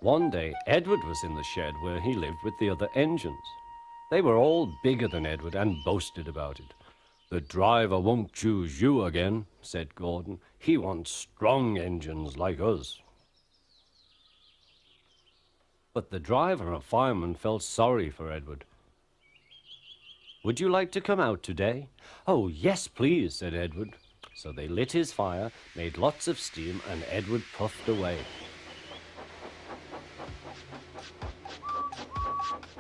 One day, Edward was in the shed where he lived with the other engines. They were all bigger than Edward and boasted about it. "The driver won't choose you again," said Gordon. "He wants strong engines like us." But the driver and fireman felt sorry for Edward. "Would you like to come out today?" "Oh, yes, please," said Edward. So they lit his fire, made lots of steam, and Edward puffed away.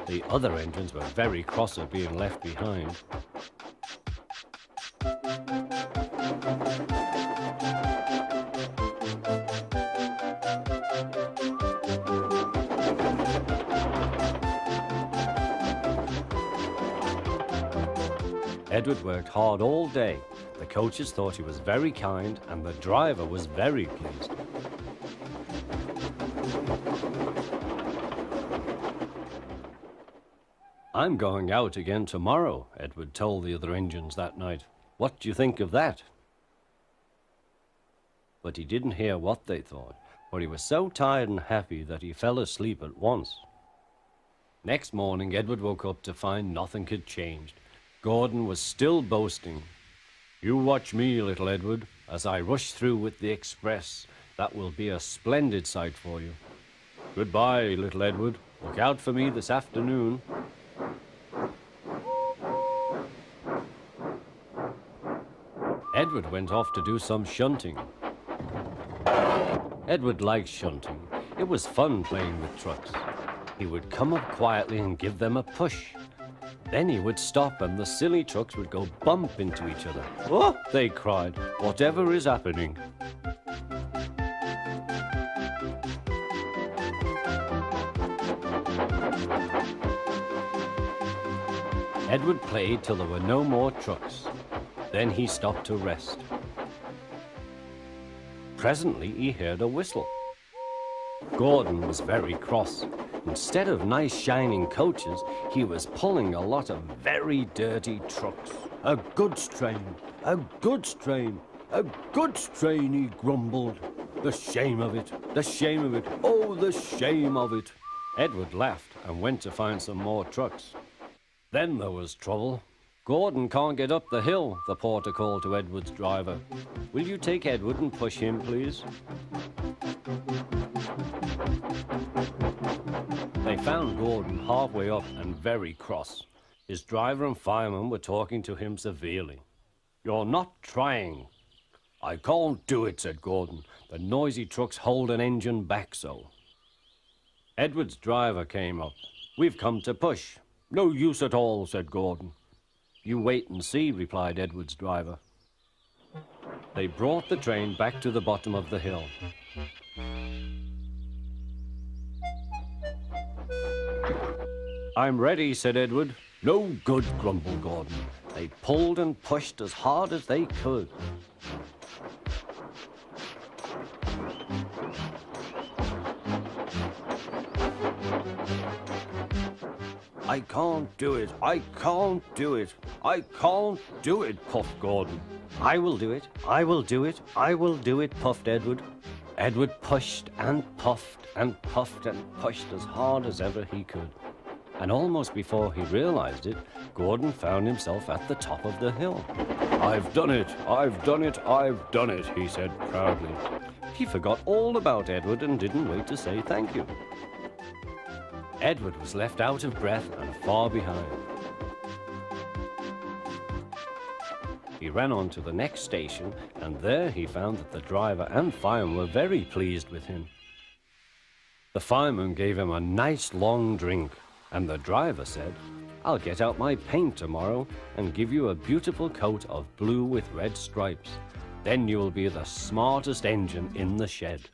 The other engines were very cross at being left behind. Edward worked hard all day. The coaches thought he was very kind, and the driver was very pleased. "I'm going out again tomorrow," Edward told the other engines that night. "What do you think of that?" But he didn't hear what they thought, for he was so tired and happy that he fell asleep at once. Next morning, Edward woke up to find nothing had changed. Gordon was still boasting. "You watch me, little Edward, as I rush through with the express. That will be a splendid sight for you. Goodbye, little Edward. Look out for me this afternoon." Edward went off to do some shunting. Edward liked shunting. It was fun playing with trucks. He would come up quietly and give them a push. Then he would stop and the silly trucks would go bump into each other. "Oh!" they cried. "Whatever is happening?" Edward played till there were no more trucks. Then he stopped to rest. Presently he heard a whistle. Gordon was very cross. Instead of nice shining coaches, he was pulling a lot of very dirty trucks. "A goods train, a goods train, a goods train," he grumbled. "The shame of it, the shame of it, oh, the shame of it." Edward laughed and went to find some more trucks. Then there was trouble. "Gordon can't get up the hill," the porter called to Edward's driver. "Will you take Edward and push him, please?" They found Gordon halfway up and very cross. His driver and fireman were talking to him severely. "You're not trying." "I can't do it," said Gordon. "The noisy trucks hold an engine back so." Edward's driver came up. "We've come to push." "No use at all," said Gordon. "You wait and see," replied Edward's driver. They brought the train back to the bottom of the hill. "I'm ready," said Edward. "No good," grumbled Gordon. They pulled and pushed as hard as they could. "I can't do it, I can't do it, I can't do it," puffed Gordon. "I will do it, I will do it, I will do it," puffed Edward. Edward pushed and puffed and puffed and pushed as hard as ever he could. And almost before he realized it, Gordon found himself at the top of the hill. "I've done it, I've done it, I've done it," he said proudly. He forgot all about Edward and didn't wait to say thank you. Edward was left out of breath and far behind. He ran on to the next station, and there he found that the driver and fireman were very pleased with him. The fireman gave him a nice long drink, and the driver said, "I'll get out my paint tomorrow and give you a beautiful coat of blue with red stripes. Then you'll be the smartest engine in the shed."